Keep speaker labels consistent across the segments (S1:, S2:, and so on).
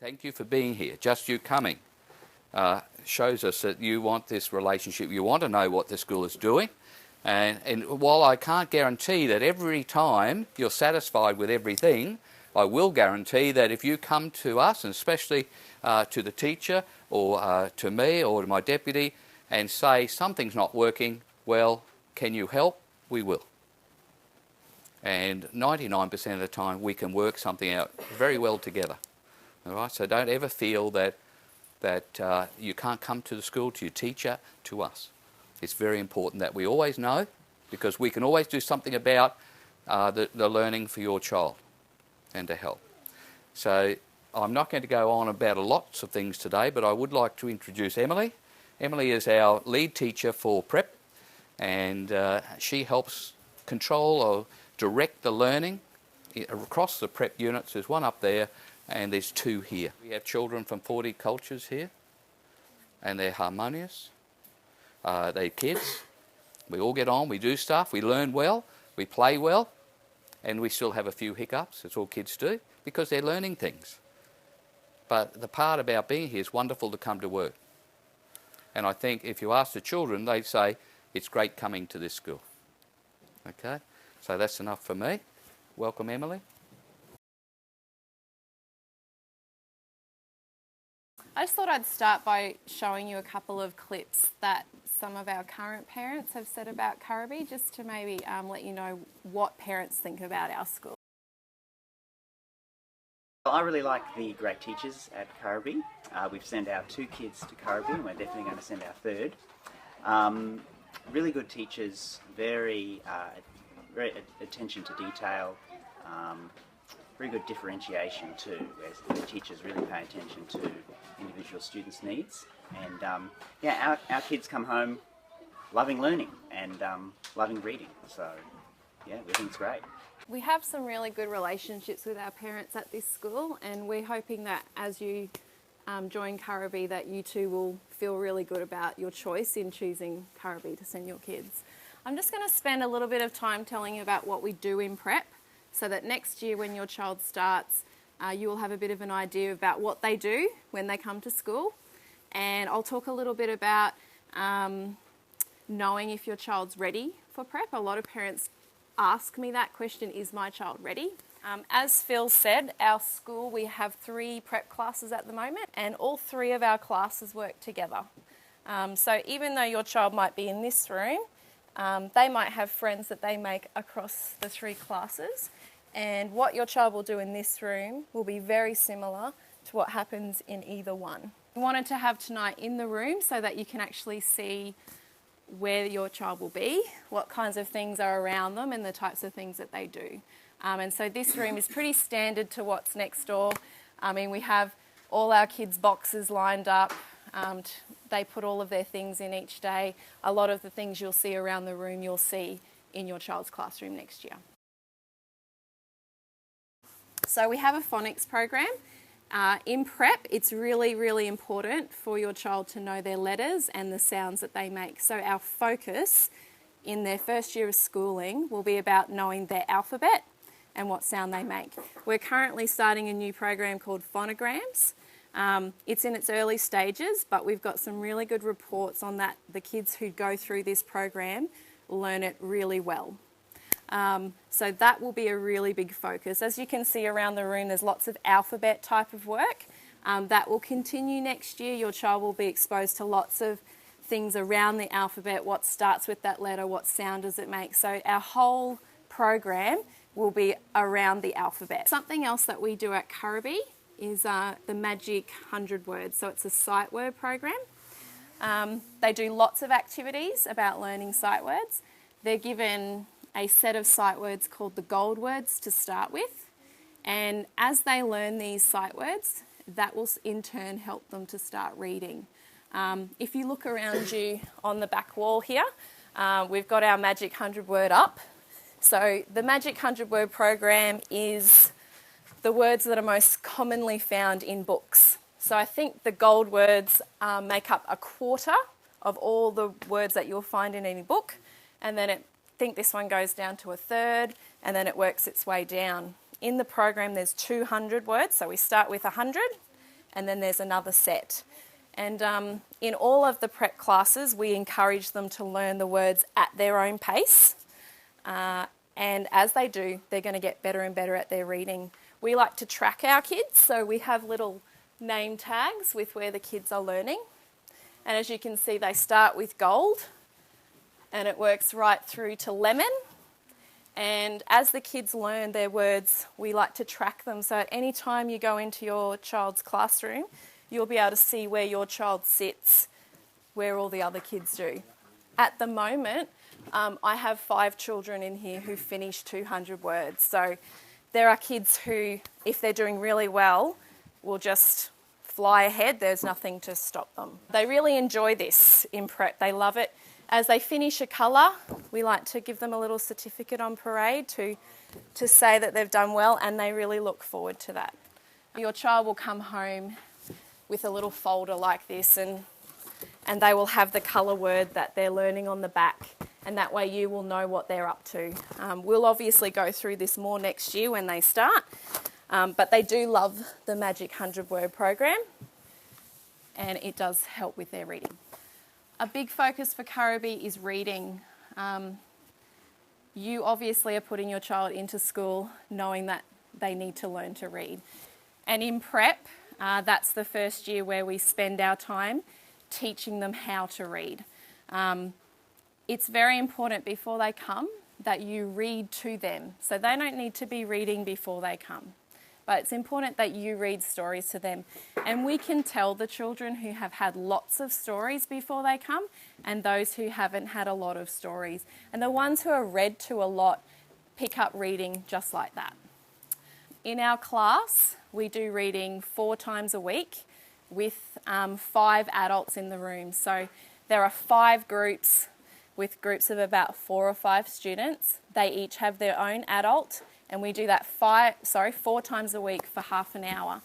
S1: Thank you for being here. Just you coming shows us that you want this relationship. You want to know what the school is doing. And while I can't guarantee that every time you're satisfied with everything, I will guarantee that if you come to us, and especially to the teacher or to me or to my deputy, and say something's not working, well, can you help? We will. And 99% of the time we can work something out very well together. All right? So don't ever feel that you can't come to the school, to your teacher, to us. It's very important that we always know, because we can always do something about the learning for your child and to help. So I'm not going to go on about lots of things today, but I would like to introduce Emily. Emily is our lead teacher for prep, and she helps control or direct the learning across the prep units. There's one up there and there's two here. We have children from 40 cultures here, and they're harmonious. They're kids. We all get on, we do stuff, we learn well, we play well, and we still have a few hiccups, as all kids do, because they're learning things. But the part about being here is wonderful to come to work. And I think if you ask the children, they'd say, it's great coming to this school. Okay? So that's enough for me. Welcome, Emily.
S2: I just thought I'd start by showing you a couple of clips that some of our current parents have said about Kuraby, just to maybe let you know what parents think about our school.
S3: I really like the great teachers at Kuraby. We've sent our 2 kids to Kuraby, and we're definitely going to send our 3rd. Really good teachers, very attention to detail, very good differentiation too, where the teachers really pay attention to individual students' needs. And yeah, our kids come home loving learning and loving reading, so yeah, we think it's great.
S2: We have some really good relationships with our parents at this school, and we're hoping that as you join Kuraby that you too will feel really good about your choice in choosing Kuraby to send your kids. I'm just going to spend a little bit of time telling you about what we do in prep, so that next year when your child starts, you will have a bit of an idea about what they do when they come to school. And I'll talk a little bit about knowing if your child's ready for prep. A lot of parents ask me that question, is my child ready? As Phil said, our school, we have 3 prep classes at the moment, and all 3 of our classes work together. So even though your child might be in this room, they might have friends that they make across the 3 classes, and what your child will do in this room will be very similar to what happens in either one. We wanted to have tonight in the room so that you can actually see where your child will be, what kinds of things are around them, and the types of things that they do. And so this room is pretty standard to what's next door. I mean, we have all our kids' boxes lined up. They put all of their things in each day. A lot of the things you'll see around the room you'll see in your child's classroom next year. So we have a phonics program. In prep, it's really, really important for your child to know their letters and the sounds that they make. So our focus in their first year of schooling will be about knowing their alphabet and what sound they make. We're currently starting a new program called phonograms. It's in its early stages, but we've got some really good reports on that. The kids who go through this program learn it really well. So that will be a really big focus. As you can see around the room, there's lots of alphabet type of work. That will continue next year. Your child will be exposed to lots of things around the alphabet, what starts with that letter, what sound does it make. So our whole program will be around the alphabet. Something else that we do at Kuraby is the Magic 100 Words. So it's a sight word program. They do lots of activities about learning sight words. They're given a set of sight words called the gold words to start with. And as they learn these sight words, that will in turn help them to start reading. If you look around you on the back wall here, we've got our Magic 100 Word up. So the Magic 100 Word program is the words that are most commonly found in books. So I think the gold words make up 1/4 of all the words that you'll find in any book, and then I think this one goes down to 1/3, and then it works its way down. In the program there's 200 words, so we start with 100, and then there's another set. And in all of the prep classes, we encourage them to learn the words at their own pace. And as they do, they're going to get better and better at their reading. We like to track our kids, so we have little name tags with where the kids are learning. And as you can see, they start with gold, and it works right through to lemon. And as the kids learn their words, we like to track them. So at any time you go into your child's classroom, you'll be able to see where your child sits, where all the other kids do. At the moment, I have 5 children in here who finish 200 words. So there are kids who, if they're doing really well, will just fly ahead. There's nothing to stop them. They really enjoy this in prep. They love it. As they finish a colour, we like to give them a little certificate on parade to say that they've done well, and they really look forward to that. Your child will come home with a little folder like this, and they will have the colour word that they're learning on the back, and that way you will know what they're up to. We'll obviously go through this more next year when they start, but they do love the Magic 100 Word program, and it does help with their reading. A big focus for Kuraby is reading. You obviously are putting your child into school knowing that they need to learn to read. And in prep, that's the first year where we spend our time teaching them how to read. It's very important before they come that you read to them. So they don't need to be reading before they come. But it's important that you read stories to them. And we can tell the children who have had lots of stories before they come and those who haven't had a lot of stories. And the ones who are read to a lot pick up reading just like that. In our class, we do reading 4 times a week with 5 adults in the room. So there are 5 groups with groups of about 4 or 5 students. They each have their own adult, and we do that 4 times a week for half an hour.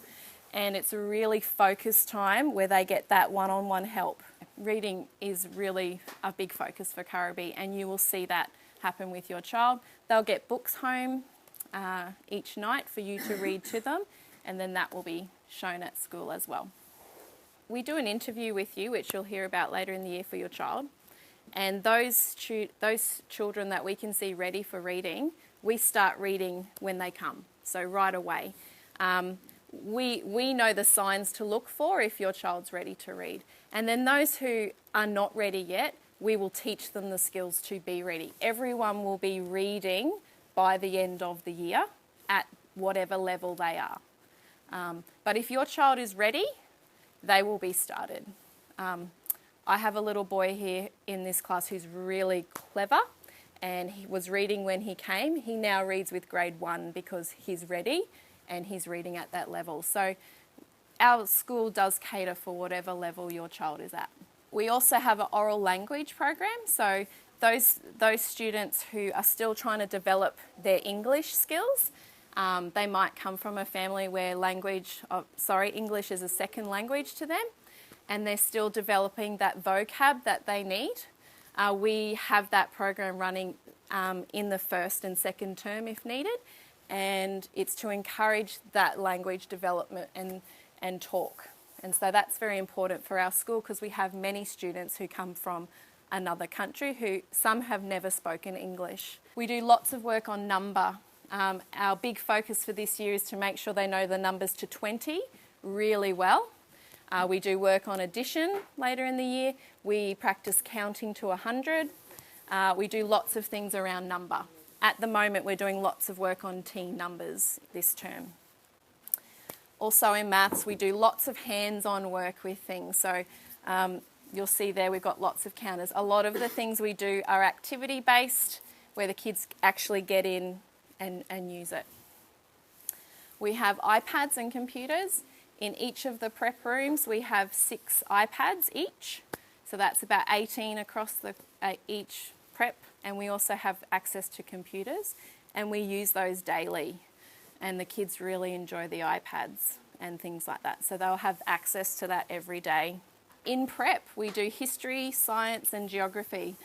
S2: And it's a really focused time where they get that one-on-one help. Reading is really a big focus for Kuraby, and you will see that happen with your child. They'll get books home each night for you to read to them, and then that will be shown at school as well. We do an interview with you, which you'll hear about later in the year for your child. And those children that we can see ready for reading, we start reading when they come, so right away. We know the signs to look for if your child's ready to read. And then those who are not ready yet, we will teach them the skills to be ready. Everyone will be reading by the end of the year at whatever level they are. But if your child is ready, they will be started. I have a little boy here in this class who's really clever, and he was reading when he came. He now reads with grade 1 because he's ready and he's reading at that level. So our school does cater for whatever level your child is at. We also have an oral language program. So those students who are still trying to develop their English skills, they might come from a family where English is a second language to them, and they're still developing that vocab that they need. We have that program running in the first and second term if needed, and it's to encourage that language development and talk. And so that's very important for our school because we have many students who come from another country who some have never spoken English. We do lots of work on number. Our big focus for this year is to make sure they know the numbers to 20 really well. We do work on addition later in the year. We practice counting to 100. We do lots of things around number. At the moment, we're doing lots of work on teen numbers this term. Also in maths, we do lots of hands-on work with things. So you'll see there we've got lots of counters. A lot of the things we do are activity-based, where the kids actually get in and use it. We have iPads and computers. In each of the prep rooms, we have 6 iPads each. So that's about 18 across each prep. And we also have access to computers. And we use those daily. And the kids really enjoy the iPads and things like that. So they'll have access to that every day. In prep, we do history, science and geography.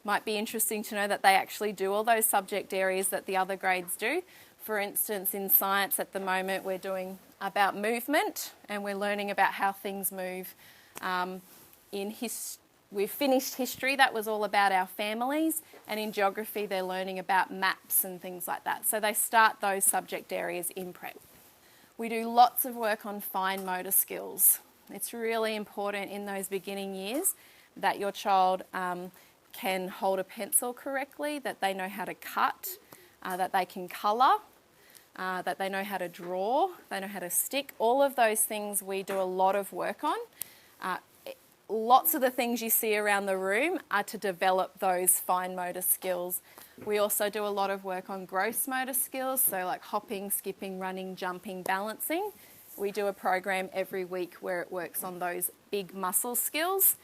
S2: Might be interesting to know that they actually do all those subject areas that the other grades do For instance, in science at the moment, we're doing about movement and we're learning about how things move. We've finished history, that was all about our families, and in geography they're learning about maps and things like that. So they start those subject areas in prep. We do lots of work on fine motor skills. It's really important in those beginning years that your child can hold a pencil correctly, that they know how to cut, that they can colour, that they know how to draw, they know how to stick. All of those things we do a lot of work on. Lots of the things you see around the room are to develop those fine motor skills. We also do a lot of work on gross motor skills, so like hopping, skipping, running, jumping, balancing. We do a program every week where it works on those big muscle skills.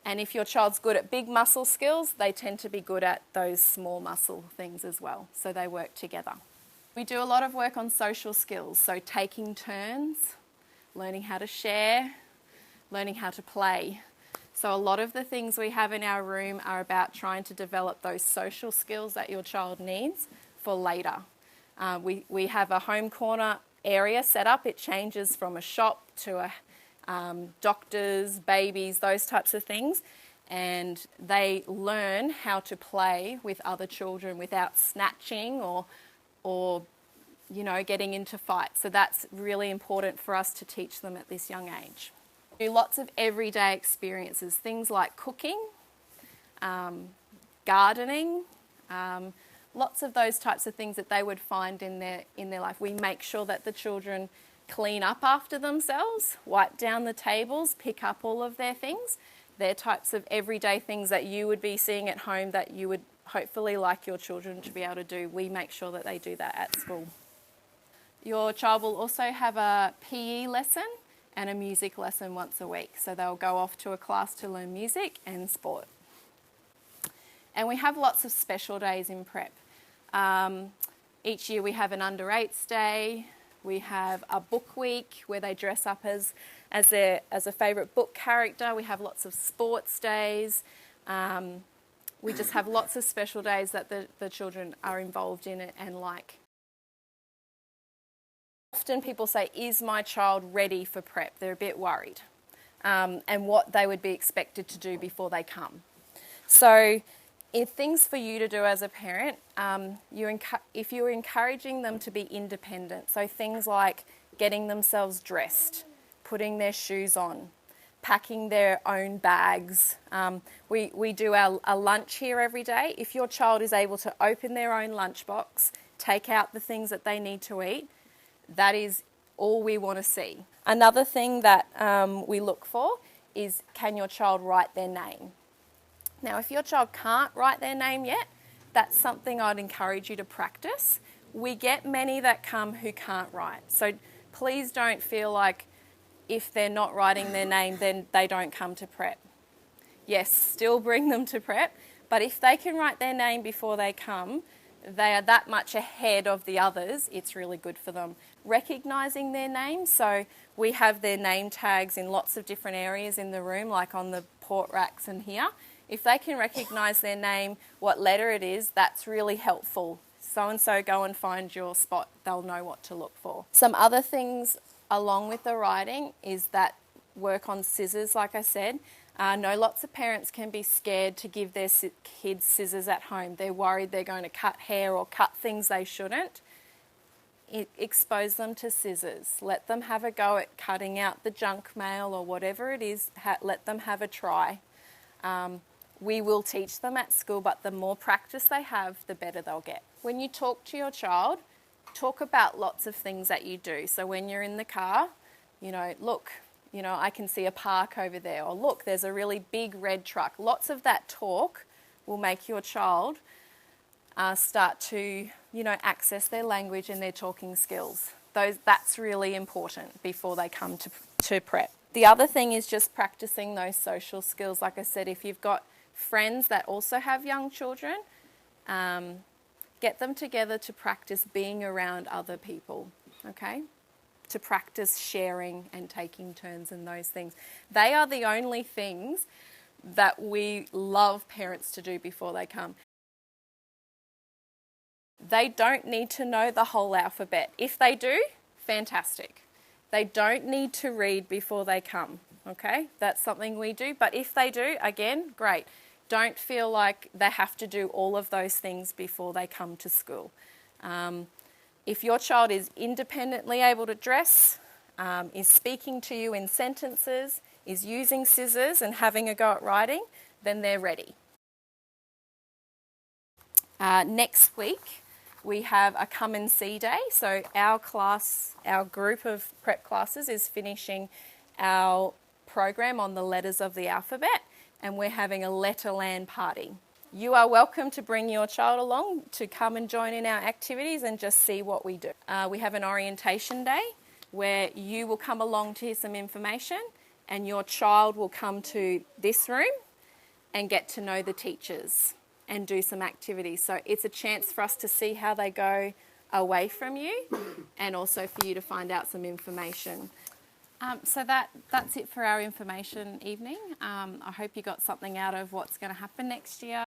S2: And if your child's good at big muscle skills, they tend to be good at those small muscle things as well. So they work together. We do a lot of work on social skills, so taking turns, learning how to share, learning how to play. So a lot of the things we have in our room are about trying to develop those social skills that your child needs for later. We have a home corner area set up. It changes from a shop to a doctors, babies, those types of things. And they learn how to play with other children without snatching or getting into fights. So that's really important for us to teach them at this young age. Do lots of everyday experiences, things like cooking, gardening, lots of those types of things that they would find in their life. We make sure that the children clean up after themselves, wipe down the tables, pick up all of their things. They're types of everyday things that you would be seeing at home that you would hopefully like your children to be able to do. We make sure that they do that at school. Your child will also have a PE lesson and a music lesson once a week. So they'll go off to a class to learn music and sport. And we have lots of special days in prep. Each year we have an under 8s day. We have a book week where they dress up as a favourite book character. We have lots of sports days. We just have lots of special days that the children are involved in it and like. Often people say, is my child ready for prep? They're a bit worried. And what they would be expected to do before they come. So things for you to do as a parent, if you're encouraging them to be independent, so things like getting themselves dressed, putting their shoes on, packing their own bags. We do a lunch here every day. If your child is able to open their own lunchbox, take out the things that they need to eat, that is all we want to see. Another thing that we look for is, can your child write their name? Now, if your child can't write their name yet, that's something I'd encourage you to practice. We get many that come who can't write. So please don't feel like if they're not writing their name, then they don't come to prep. Yes, still bring them to prep, but if they can write their name before they come, they are that much ahead of the others, it's really good for them. Recognising their name, so we have their name tags in lots of different areas in the room, like on the port racks and here. If they can recognise their name, what letter it is, that's really helpful. So-and-so, go and find your spot, they'll know what to look for. Some other things along with the writing is that work on scissors, like I said. I know lots of parents can be scared to give their kids scissors at home. They're worried they're going to cut hair or cut things they shouldn't. Expose them to scissors. Let them have a go at cutting out the junk mail or whatever it is. Let them have a try. We will teach them at school, but the more practice they have, the better they'll get. When you talk to your child, talk about lots of things that you do. So when you're in the car, look, I can see a park over there, or look, there's a really big red truck. Lots of that talk will make your child start to, access their language and their talking skills. That's really important before they come to prep. The other thing is just practicing those social skills. Like I said, if you've got friends that also have young children, get them together to practice being around other people, okay? To practice sharing and taking turns and those things. They are the only things that we love parents to do before they come. They don't need to know the whole alphabet. If they do, fantastic. They don't need to read before they come, okay? That's something we do. But if they do, again, great. Don't feel like they have to do all of those things before they come to school. If your child is independently able to dress, is speaking to you in sentences, is using scissors and having a go at writing, then they're ready. Next week, we have a come and see day. So our class, our group of prep classes is finishing our program on the letters of the alphabet, and we're having a Letterland party. You are welcome to bring your child along to come and join in our activities and just see what we do. We have an orientation day where you will come along to hear some information, and your child will come to this room and get to know the teachers and do some activities. So it's a chance for us to see how they go away from you and also for you to find out some information. So that's it for our information evening. I hope you got something out of what's going to happen next year.